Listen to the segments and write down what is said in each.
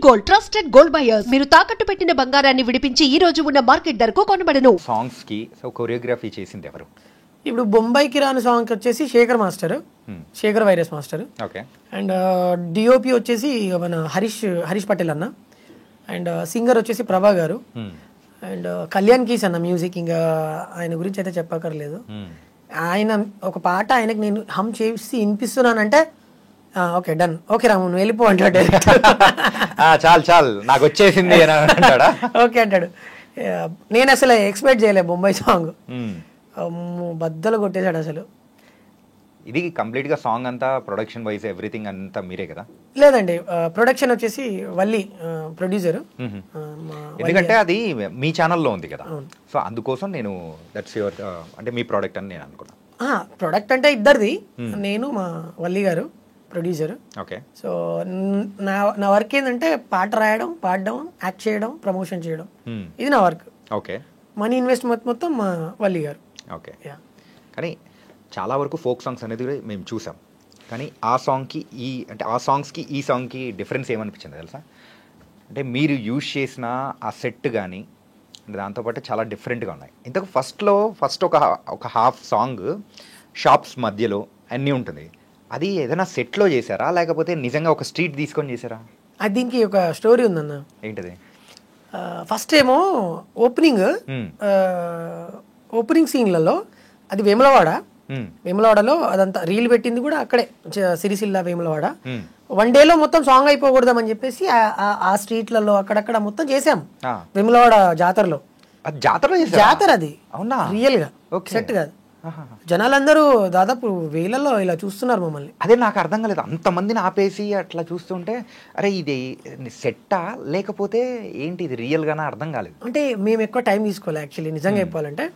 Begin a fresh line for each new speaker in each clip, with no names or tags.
Gold, trusted gold buyers. మీరు తాకట్టు పెట్టిన బంగారాన్ని విడిపించి ఈ రోజు ఉన్న మార్కెట్ ధరకు కొనబడను.
సాంగ్స్ కి కొరియోగ్రఫీ చేసింది ఎవరు?
ఇప్పుడు బొంబాయికి రాని సాంగ్ వచ్చేసి Shekhar master, Shekhar virus master.
Okay.
And DOP వచ్చేసి మన హరీష్ పటేల్ అన్న. అండ్ సింగర్ వచ్చేసి ప్రభా గారు. అండ్ కళ్యాణ్ కీస్ అన్న మ్యూజిక్. ఇంకా ఆయన గురించి అయితే చెప్పక్కర్లేదు. ఆయన ఒక పాట ఆయనకు నేను హమ్ చేసి వినిపిస్తున్నానంటే ఓకే డన్, ఓకే రాము నువ్వు వెళ్ళిపో అంటాడు.
చాలు నాకు వచ్చేసింది
ఓకే అంటాడు. నేను అసలు ఎక్స్పెక్ట్ చేయలే బొంబాయి సాంగ్. బద్దలు కొట్టేశాడు అసలు.
ఇది కంప్లీట్ గా సాంగ్ అంతా ప్రొడక్షన్ వైజ్ ఎవ్రీథింగ్ అంతా మీరే కదా?
లేదండి, ప్రొడక్షన్ వచ్చేసి వల్లి ప్రొడ్యూసర్.
ఎందుకంటే అది మీ ఛానల్లో ఉంది కదా, సో అందుకోసం నేను దట్స్ యువర్ అంటే మీ ప్రోడక్ట్ అని నేను అనుకున్నాను.
ప్రొడక్ట్ అంటే ఇద్దరిది, నేను మా వల్లి గారు ప్రొడ్యూసర్.
ఓకే.
సో నా వర్క్ ఏంటంటే పాట రాయడం, పాడడం, యాక్ట్ చేయడం, ప్రమోషన్ చేయడం, ఇది నా వర్క్.
ఓకే.
మనీ ఇన్వెస్ట్మెంట్ మొత్తం మా వల్లి గారు.
ఓకే. కానీ చాలా వరకు ఫోక్ సాంగ్స్ అనేది మేము చూసాం, కానీ ఆ సాంగ్కి ఆ సాంగ్స్కి ఈ సాంగ్కి డిఫరెన్స్ ఏమనిపించింది తెలుసా? అంటే మీరు యూజ్ చేసిన ఆ సెట్ కానీ దాంతోపాటు చాలా డిఫరెంట్గా ఉన్నాయి. ఇంతకు ఫస్ట్ ఒక హాఫ్ సాంగ్ షాప్స్ మధ్యలో అన్నీ ఉంటుంది. అది ఏదైనా సెట్లో చేశారా లేకపోతే నిజంగా ఒక స్ట్రీట్ తీసుకొని చేశారా?
అది దీనికి ఒక స్టోరీ ఉందన్న.
ఏంటది?
ఫస్ట్ ఏమో ఓపెనింగ్ సీన్లలో అది వేములవాడలో అదంతా రీల్ పెట్టింది కూడా అక్కడే, సిరిసిల్ల వేములవాడ. వన్ డేలో మొత్తం సాంగ్ అయిపోకూడదామని చెప్పేసి ఆ స్ట్రీట్లలో అక్కడక్కడ మొత్తం చేసాం. వేములవాడ జాతరలో. జాతర అది రియల్ గా, సెట్ కాదు. జనాలందరూ దాదాపు వేలలో ఇలా చూస్తున్నారు మమ్మల్ని.
అదే నాకు అర్థం కాలేదు, అంతమందిని ఆపేసి అట్లా చూస్తుంటే అరే ఇది సెట్టా లేకపోతే ఏంటి ఇది రియల్ గానా అర్థం కాలేదు.
అంటే మేము ఎక్కువ టైం తీసుకోవాలి యాక్చువల్లీ, నిజంగా చెప్పాలంటే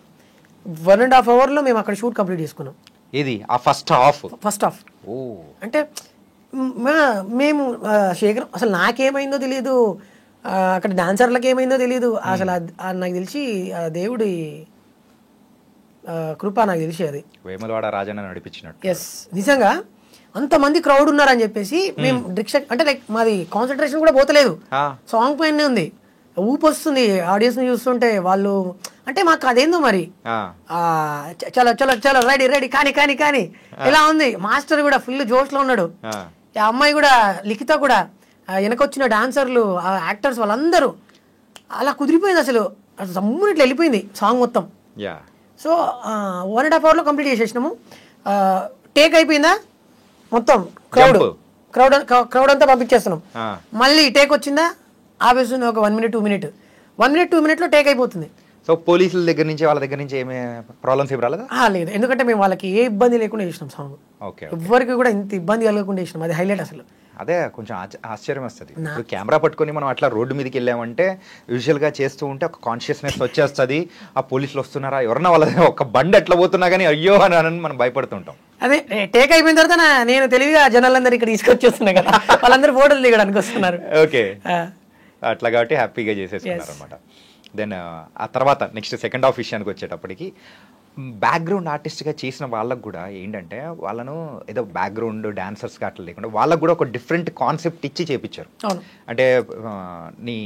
1.5 hours లో మేము అక్కడ షూట్ కంప్లీట్ చేసుకున్నాం.
ఇది ఆ ఫస్ట్ హాఫ్.
అంటే మేము శేఖర్ అసలు నాకేమైందో తెలియదు, అక్కడ డాన్సర్లకు ఏమైందో తెలియదు అసలు. నాకు తెలిసి దేవుడి కృప నాకు తెలిసి అది
వేములవాడ రాజన్న నడిపించినట్టు.
ఎస్, నిజంగా అంతమంది క్రౌడ్ ఉన్నారని చెప్పేసి మేము అంటే లైక్ మాది కాన్సన్ట్రేషన్ కూడా పోతలేదు, సాంగ్ పైనే ఉంది. ఊపు వస్తుంది ఆడియన్స్ ని చూస్తుంటే. వాళ్ళు అంటే మాకు అదేందో మరి చలో చలో చలో రెడీ రెడీ కానీ ఇలా ఉంది. మాస్టర్ కూడా ఫుల్ జోష్ లో ఉన్నాడు. ఆ అమ్మాయి కూడా, లిఖిత కూడా, వెనకొచ్చిన డాన్సర్లు, యాక్టర్స్ వాళ్ళందరూ అలా కుదిరిపోయింది అసలు. సమ్మున ఇట్లా వెళ్ళిపోయింది సాంగ్ మొత్తం. సో 1.5 hours లో కంప్లీట్ చేసేసినాము. టేక్ అయిపోయిందా మొత్తం, క్రౌడ్ అంతా పంపించేస్తున్నాం. మళ్ళీ టేక్ వచ్చిందా ఆపేస్తుంది ఒక 1 minute 2 minutes లో టేక్ అయిపోతుంది.
సో పోలీసుల దగ్గర నుంచి వాళ్ళ దగ్గర నుంచి ఏమే ప్రాబ్లమ్స్ ఏం రాలేదా?
లేదు, ఎందుకంటే మేము వాళ్ళకి ఏ ఇబ్బంది లేకుండా చేసినాం సాంగ్. ఎవరికి కూడా ఇంత ఇబ్బంది కలగకుండా చేసినాం, అది హైలైట్ అసలు.
అదే కొంచెం ఆశ్చర్యం వస్తుంది. ఇప్పుడు కెమెరా పట్టుకొని మనం అట్లా రోడ్డు మీదకి వెళ్ళామంటే యూజువల్గా చేస్తూ ఉంటే ఒక కాన్షియస్నెస్ వచ్చేస్తుంది. ఆ పోలీసులు వస్తున్నారా, ఎవరన్నా వాళ్ళ ఒక బండి ఎట్లా పోతున్నా కానీ అయ్యో అని మనం భయపడుతుంటాం.
అదే టేక్ అయిపోయిన తర్వాత నేను తెలివిగా జనాలందరూ ఇక్కడ తీసుకొచ్చేస్తున్నా కదా, వాళ్ళందరూ ఫోటోలు దిగడానికి వస్తున్నారు.
ఓకే, అట్లా కాబట్టి హ్యాపీగా చేసేస్తున్నారు అనమాట. దెన్ ఆ తర్వాత నెక్స్ట్ సెకండ్ హాఫ్ విషయానికి వచ్చేటప్పటికి బ్యాక్గ్రౌండ్ ఆర్టిస్ట్గా చేసిన వాళ్ళకు కూడా ఏంటంటే వాళ్ళను ఏదో బ్యాక్గ్రౌండ్ డాన్సర్స్గా అట్లా లేకుండా వాళ్ళకు కూడా ఒక డిఫరెంట్ కాన్సెప్ట్ ఇచ్చి చేపించారు. అంటే నీ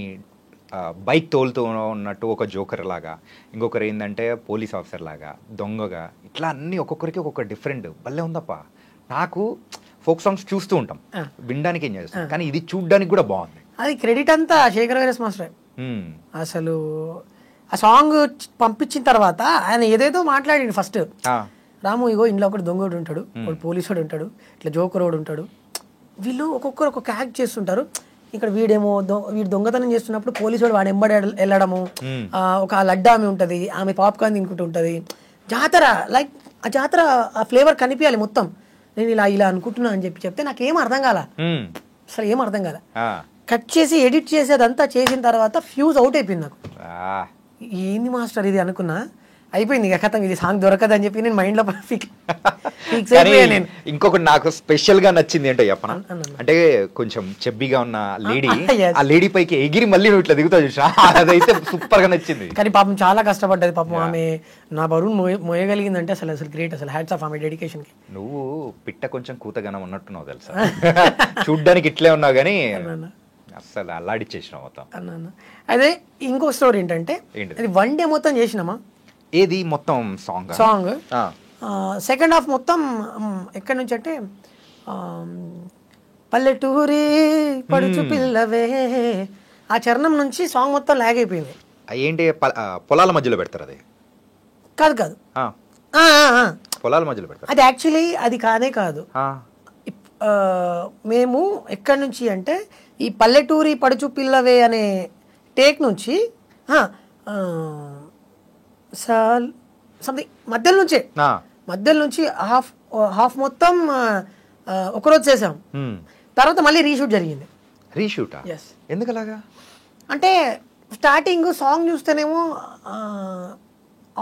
బైక్ తోలుతూ ఉన్నట్టు ఒక జోకర్ లాగా, ఇంకొకరు ఏంటంటే పోలీస్ ఆఫీసర్ లాగా, దొంగగా, ఇట్లా అన్నీ ఒక్కొక్కరికి ఒక్కొక్క డిఫరెంట్. భలే ఉందప్ప. నాకు ఫోక్ సాంగ్స్ చూస్తూ ఉంటాం, వినడానికి ఎంజాయ్ చేస్తాం, కానీ ఇది చూడడానికి కూడా బాగుంది.
అది క్రెడిట్ అంతా శేఖర్ వైరస్ మాస్టర్. అసలు ఆ సాంగ్ పంపించిన తర్వాత ఆయన ఏదేదో మాట్లాడి ఫస్ట్, రాము ఇగో ఇంట్లో ఒకటి దొంగోడు ఉంటాడు, ఒకటి పోలీసుడు ఉంటాడు, ఇట్లా జోకరోడు ఉంటాడు, వీళ్ళు ఒక్కొక్కరు ఒక్కొక్క యాక్ట్ చేస్తుంటారు. ఇక్కడ వీడేమో వీడు దొంగతనం చేస్తున్నప్పుడు పోలీసుడు వాడు ఎంబడి వెళ్ళడము, ఒక లడ్డా ఆమె ఉంటుంది, ఆమె పాప్కార్న్ తినుకుంటూ ఉంటుంది. జాతర లైక్ ఆ జాతర ఆ ఫ్లేవర్ కనిపించాలి మొత్తం. నేను ఇలా అనుకుంటున్నా అని చెప్తే నాకేం అర్థం కాల, అసలు ఏం అర్థం కాల. కట్ చేసి ఎడిట్ చేసి అదంతా చేసిన తర్వాత ఫ్యూజ్ అవుట్ అయిపోయింది నాకు. ఏంది మాస్టర్ ఇది అనుకున్నా, అయిపోయింది ఇక కథం, ఇది సాంగ్ దొరకదని చెప్పి నేను మైండ్ లో ఫిక్స్ అయిపోయాను.
ఇంకొకటి నాకు స్పెషల్ గా నచ్చింది ఏంటో చెప్పనా, అంటే కొంచెం చెబ్బిగా ఉన్న లేడీ, ఆ లేడీ పైకి ఎగిరి మళ్ళీ నువ్వు ఇట్లా దిగుతా చూసా, అదైతే సూపర్ గా నచ్చింది.
కానీ పాపం చాలా కష్టపడ్డది పాపం ఆమె. నా బరువు మోయగలిగిందంటే అసలు గ్రేట్, అసలు హ్యాట్స్ ఆఫ్ ఆమె డెడికేషన్ కి.
నువ్వు పిట్ట కొంచెం కూతగనం ఉన్నట్టున్నావు తెలుసా, చూడ్డానికి ఇట్లే ఉన్నావు కానీ అస్సలు అల్లాడిచ్చేసినావు మొత్తం.
అన్న అదే ఇంకో స్టోరీ ఏంటంటే
ఏంటిది?
అది 1 డే మొత్తం చేసినామా
ఏది మొత్తం సాంగ్
సెకండ్ హాఫ్ మొత్తం ఎక్కడి నుంచి అంటే పల్లెటూరి పడుచు పిల్లవే ఆ చరణం నుంచి సాంగ్ మొత్తం లాగ్ అయిపోయింది.
ఏంటి పొలాల మధ్యలో పెడతారు అది?
కాదు కాదు
పొలాల మధ్యలో పెడతారు
అది. యాక్చువల్లీ అది కానే కాదు. మేము ఎక్కడి నుంచి అంటే ఈ పల్లెటూరి పడుచు పిల్లవే అనే టేక్ నుంచి సంథింగ్ మధ్యలో నుంచి హాఫ్ మొత్తం ఒకరోజు చేసాం. తర్వాత మళ్ళీ రీషూట్ జరిగింది.
రీషూటా? ఎందుకు అలాగా?
అంటే స్టార్టింగ్ సాంగ్ చూస్తేనేమో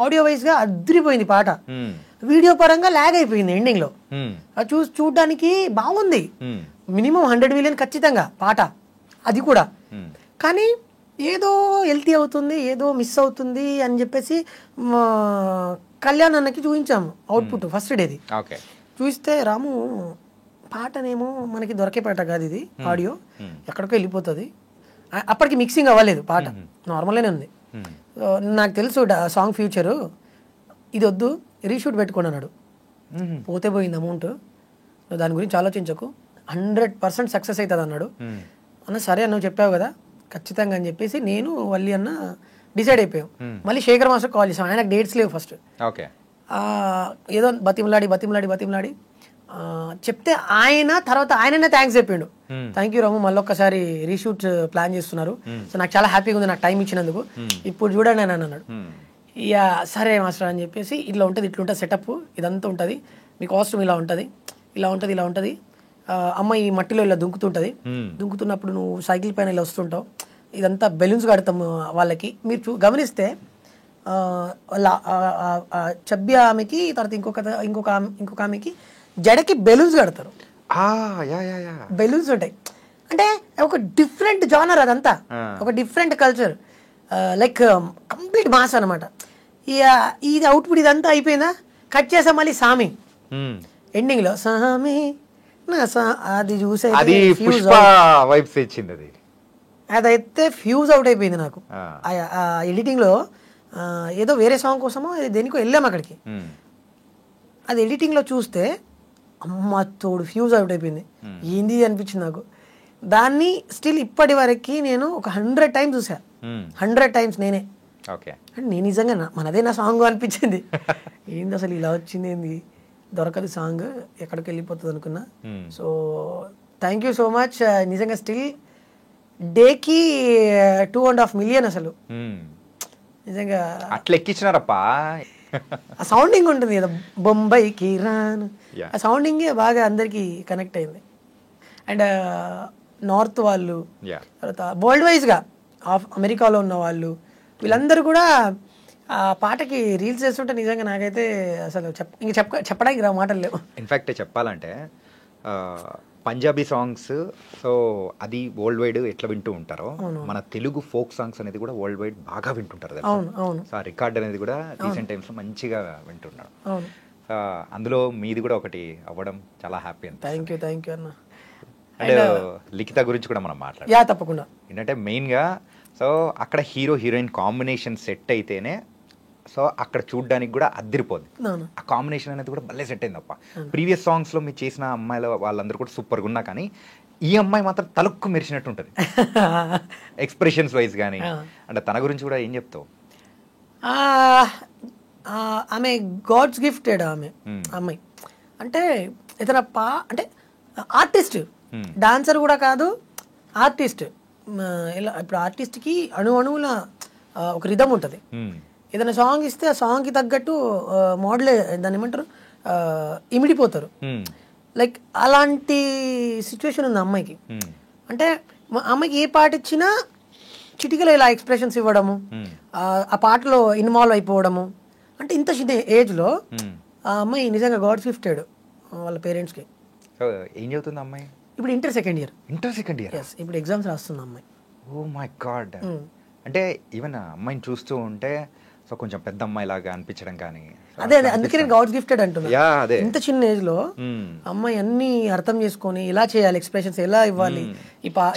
ఆడియో వైజ్గా అదిరిపోయింది పాట, వీడియో పరంగా లాగ్ అయిపోయింది ఎండింగ్ లో. అది చూడడానికి బాగుంది, మినిమం 100 మిలియన్ ఖచ్చితంగా పాట అది కూడా. కానీ ఏదో హెల్తీ అవుతుంది, ఏదో మిస్ అవుతుంది అని చెప్పేసి కళ్యాణ్ అన్నకి చూపించాము అవుట్పుట్ ఫస్ట్ డేది. చూస్తే రాము పాటనేమో మనకి దొరికే పాట కాదు ఇది, ఆడియో ఎక్కడికో వెళ్ళిపోతుంది. అప్పటికి మిక్సింగ్ అవ్వలేదు, పాట నార్మల్గానే ఉంది. నాకు తెలుసు సాంగ్ ఫ్యూచరు, ఇది వద్దు రీషూట్ పెట్టుకోండి అన్నాడు. పోతే పోయింది అమౌంట్, నువ్వు దాని గురించి ఆలోచించకు, 100% సక్సెస్ అవుతుంది అన్నాడు. అన్న సరే నువ్వు చెప్పావు కదా ఖచ్చితంగా అని చెప్పేసి నేను వల్లి అన్న డిసైడ్ అయిపోయాం. మళ్ళీ శేఖర్ మాస్టర్ కాల్ చేసాం, ఆయనకు డేట్స్ లేవు ఫస్ట్. ఏదో బతిమలాడి చెప్తే ఆయన తర్వాత ఆయననే థ్యాంక్స్ చెప్పిండు. థ్యాంక్ యూ రాము, మళ్ళీ ఒక్కసారి రీషూట్ ప్లాన్ చేస్తున్నారు, సో నాకు చాలా హ్యాపీగా ఉంది నాకు టైం ఇచ్చినందుకు, ఇప్పుడు చూడండి అని అన్నాడు. ఇక సరే మాస్టర్ అని చెప్పేసి ఇట్లా ఉంటుంది ఇట్లుంటుంది సెటప్, ఇదంతా ఉంటుంది, మీ కాస్ట్యూమ్ ఇలా ఉంటుంది, అమ్మాయి ఈ మట్టిలో ఇలా దుంకుతున్నప్పుడు నువ్వు సైకిల్ పైన ఇలా వస్తుంటావు, ఇదంతా బెలూన్స్ కడతాము వాళ్ళకి. మీరు గమనిస్తే చబ్బి ఆమెకి తర్వాత ఇంకొక ఆమెకి జడకి బెలూన్స్ కడతారు, బెలూన్స్ ఉంటాయి. అంటే ఒక డిఫరెంట్ జానర్ అదంతా, ఒక different culture, like complete mass అనమాట. ఇది అవుట్పుట్ ఇదంతా అయిపోయిందా, కట్ చేసా మళ్ళీ సామి ఎండింగ్ లో సామి అది చూసే అదైతే ఫ్యూజ్ అవుట్ అయిపోయింది నాకు. ఎడిటింగ్ లో ఏదో వేరే సాంగ్ కోసమో దేనికో వెళ్ళాము అక్కడికి, అది ఎడిటింగ్ లో చూస్తే అమ్మ తోడు ఫ్యూజ్ అవుట్ అయిపోయింది. ఏంది అనిపించింది నాకు. దాన్ని స్టిల్ ఇప్పటి వరకు నేను ఒక 100 times చూసా, 100 times నేనే. నేను నిజంగా మనదే నా సాంగ్ అనిపించింది. ఏంది అసలు ఇలా వచ్చింది, ఏంది దొరకదు సాంగ్, ఎక్కడికి వెళ్ళిపోతుంది అనుకున్నా. So thank you so much. నిజంగా స్టిల్ డేకి 2.5 million అసలు నిజంగా
అట్లా ఎక్కించినారప్పా.
ఆ సౌండింగ్ ఉంటుంది కదా, బొంబాయికి రాను, ఆ సౌండింగే బాగా అందరికి కనెక్ట్ అయింది. అండ్ నార్త్ వాళ్ళు, తర్వాత వరల్డ్ వైజ్గా అమెరికాలో ఉన్న వాళ్ళు, వీళ్ళందరూ కూడా ఆ పాటకి రీల్స్ చేస్తుంటే నిజంగా నాకైతే అసలు చెప్పడానికి రా మాటలు లేవు.
ఇన్ఫ్యాక్ట్ చెప్పాలంటే పంజాబీ సాంగ్స్, సో అది వరల్డ్ వైడ్ ఎట్లా వింటూ ఉంటారో, మన తెలుగు ఫోక్ సాంగ్స్ అనేది కూడా వరల్డ్ వైడ్ బాగా వింటుంటారు. సో ఆ రికార్డ్ అనేది కూడా రీసెంట్ టైమ్స్ లో మంచిగా వింటున్నాడు. అందులో మీది కూడా ఒకటి అవ్వడం చాలా హ్యాపీ.
థ్యాంక్ యూ అన్న.
అండ్ లిఖిత గురించి కూడా మనం మాట్లాడాలి.
తప్పకుండా.
ఏంటంటే మెయిన్గా సో అక్కడ హీరో హీరోయిన్ కాంబినేషన్ సెట్ అయితేనే సో అక్కడ చూడడానికి కూడా అదిరిపోద్ది. ఆ కాంబినేషన్ అనేది కూడా భలే సెట్ అయింది తప్ప. ప్రీవియస్ సాంగ్స్ లో మీరు చేసిన అమ్మాయిల వాళ్ళందరూ కూడా సూపర్గా ఉన్నా, కానీ ఈ అమ్మాయి మాత్రం తలుక్కు మెరిసినట్టు ఉంటుంది ఎక్స్ప్రెషన్స్ వైజ్ కానీ. అంటే తన గురించి కూడా ఏం చెప్తావు?
ఆమె గాడ్స్ గిఫ్టెడ్ అమ్మాయి. అంటే ఇతర అంటే ఆర్టిస్ట్, డాన్సర్ కూడా కాదు, ఆర్టిస్ట్. ఇలా ఇప్పుడు ఆర్టిస్ట్కి అణువుల ఒక రిధం ఉంటుంది. ఏదైనా సాంగ్ ఇస్తే ఆ సాంగ్కి తగ్గట్టు మోడలే దాన్ని ఏమంటారు ఇమిడిపోతారు. లైక్ అలాంటి సిచ్యువేషన్ ఉంది అమ్మాయికి. అంటే అమ్మాయికి ఏ పాట ఇచ్చినా చిటికలో ఇలా ఎక్స్ప్రెషన్స్ ఇవ్వడము, ఆ పాటలో ఇన్వాల్వ్ అయిపోవడము. అంటే ఇంత చిన్న ఏజ్లో ఆ అమ్మాయి నిజంగా గాడ్స్ గిఫ్టెడ్ వాళ్ళ పేరెంట్స్కి.
ఏం చదువుతుంది అమ్మాయి?
ఇప్పుడు ఇంటర్ సెకండ్ ఇయర్. ఇప్పుడు ఎగ్జామ్స్ రాస్తుంది అమ్మాయి.
Oh my God. అంటే ఈవెన్ అమ్మాయిని చూస్తూ ఉంటే సో కొంచెం పెద్ద అమ్మాయి లాగా అనిపించడం కానీ
అదే అందుకే నేను గాడ్స్ గిఫ్టెడ్ అంటున్నా.
యా అదే
ఇంత చిన్న ఏజ్ లో అమ్మాయి అన్ని అర్థం చేసుకొని ఇలా చేయాలి, ఎక్స్ప్రెషన్స్ ఎలా ఇవ్వాలి,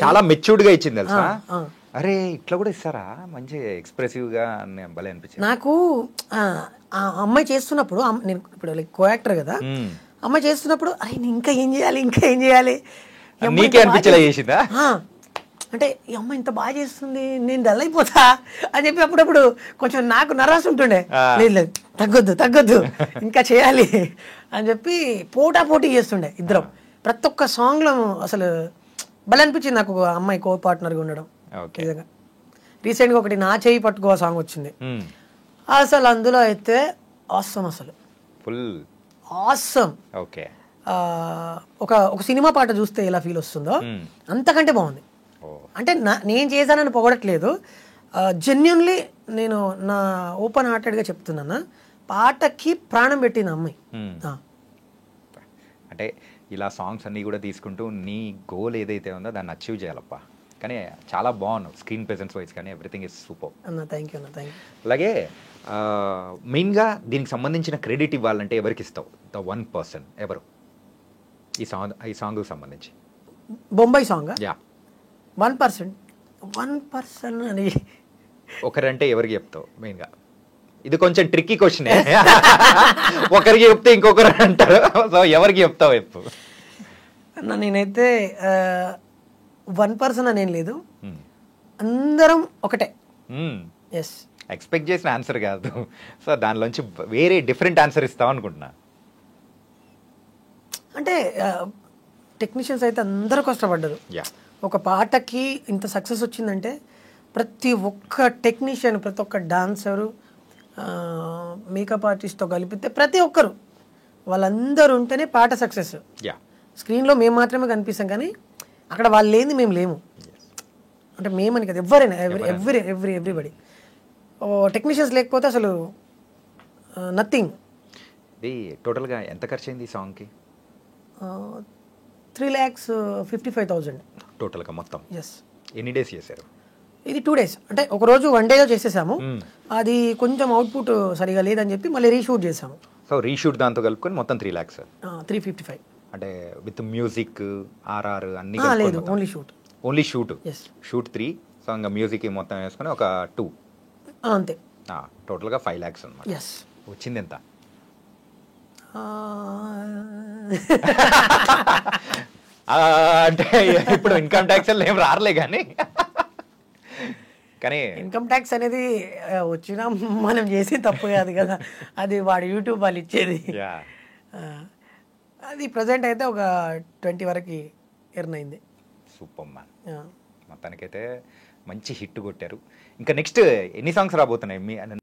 చాలా మెచ్యూర్డ్ గా ఇచ్చింది తెలుసా. అరే ఇట్లా కూడా ఇస్తారా, మంచి ఎక్స్ప్రెసివ్ గా భలే అనిపించింది
నాకు. ఆ అమ్మాయి చేస్తున్నప్పుడు నేను ఇప్పుడు లైక్ కో యాక్టర్ కదా, అమ్మాయి చేస్తున్నప్పుడు అరే నేను ఇంకా ఏం చేయాలి, ఇంకా ఏం చేయాలి,
నీకే అనిపించేలా చేసిందా?
అంటే ఈ అమ్మాయి ఇంత బాగా చేస్తుంది, నేను డల్ అయిపోతా అని చెప్పి అప్పుడప్పుడు కొంచెం నాకు నర్వస్ ఉంటుండే. లేదు లేదు తగ్గొద్దు తగ్గొద్దు ఇంకా చేయాలి అని చెప్పి పోటీ చేస్తుండే ఇద్దరం. ప్రతి ఒక్క సాంగ్లో అసలు భలే అనిపించింది నాకు అమ్మాయి కో పార్ట్నర్గా ఉండడం. నిజంగా రీసెంట్గా ఒకటి నా చేయి పట్టుకో సాంగ్ వచ్చింది, అసలు అందులో అయితే ఆసమ్, అసలు
ఫుల్
ఆసమ్.
ఓకే,
ఒక సినిమా పాట చూస్తే ఎలా ఫీల్ వస్తుందో అంతకంటే బాగుంది. అంటే నేను చేశానని పొగడట్లేదు, జెన్యున్లీ నేను నా ఓపెన్ హార్టెడ్గా చెప్తున్నాను, పాటకి ప్రాణం పెట్టింది అమ్మాయి.
అంటే ఇలా సాంగ్స్ అన్నీ కూడా తీసుకుంటూ నీ గోల్ ఏదైతే ఉందో దాన్ని అచీవ్ చేయాలప్పా. కానీ చాలా బాగున్నావు, స్క్రీన్ ప్రెజెన్స్ వైజ్ కానీ ఎవ్రీథింగ్ ఇస్ సూపర్
అన్న. థ్యాంక్ యూ అన్న, థ్యాంక్ యూ.
అలాగే మెయిన్గా దీనికి సంబంధించిన క్రెడిట్ ఇవ్వాలంటే ఎవరికి ఇస్తావు? ద 1% ఎవరు ఈ సాంగ్కి సంబంధించి?
బొంబాయి సాంగ్
యా
1% అని
ఒకరంటే ఎవరికి చెప్తావు మెయిన్గా? ఇది కొంచెం ట్రిక్కీ క్వశ్చనే, ఒకరికి చెప్తే ఇంకొకరు అంటారు, సో ఎవరికి చెప్తావు చెప్పు.
అన్న నేనైతే 1% అనేం లేదు, అందరం ఒకటే. ఎస్,
ఎక్స్పెక్ట్ చేసిన ఆన్సర్ కాదు, సో దానిలోంచి వేరే డిఫరెంట్ ఆన్సర్ ఇస్తావు అనుకుంటున్నా.
అంటే టెక్నీషియన్స్ అయితే అందరూ కష్టపడ్డారు. ఒక పాటకి ఇంత సక్సెస్ వచ్చిందంటే ప్రతి ఒక్క టెక్నీషియన్, ప్రతి ఒక్క డాన్సరు, మేకప్ ఆర్టిస్ట్తో కలిపితే ప్రతి ఒక్కరు వాళ్ళందరూ ఉంటేనే పాట సక్సెస్. స్క్రీన్లో మేము మాత్రమే కనిపిస్తాం కానీ అక్కడ వాళ్ళు లేని మేము లేము. అంటే మేమని కదా, ఎవరైనా ఎవ్రీబడి. టెక్నీషియన్స్ లేకపోతే అసలు నథింగ్.
ఇది టోటల్గా ఎంత ఖర్చు అయింది ఈ సాంగ్కి?
3,55,000
టోటల్గా మొత్తం.
ఎస్.
ఎన్ని డేస్ చేశారు
ఇది? 2 days. అంటే ఒకరోజు 1 dayలో చేసేసాము, అది కొంచెం అవుట్పుట్ సరిగా లేదని చెప్పి మళ్ళీ రీషూట్ చేసాము.
సో రీషూట్ దాంతో కలుపుకొని మొత్తం 3 lakhs.
355.
అంటే విత్ మ్యూజిక్ ఆర్ఆర్ అన్ని?
లేదు, only shoot.
Only shoot.
Yes.
Shoot 3, so ఇంకా మ్యూజిక్ మొత్తం వేసుకొని ఒక 2.
అంతే.
టోటల్గా 5 lakhs అనమాట.
ఎస్.
వచ్చింది ఎంత? అంటే ఇప్పుడు ఇన్కమ్ ట్యాక్స్ ఏం రారలే కానీ
ఇన్కమ్ ట్యాక్స్ అనేది వచ్చినా మనం చేసే తప్పు కాదు కదా, అది వాడు యూట్యూబ్ వాళ్ళు ఇచ్చేది. అది ప్రజెంట్ అయితే ఒక 20 వరకు ఎర్న్ అయింది.
Super man. మొత్తానికైతే మంచి హిట్ కొట్టారు. ఇంకా నెక్స్ట్ ఎన్ని సాంగ్స్ రాబోతున్నాయి మీ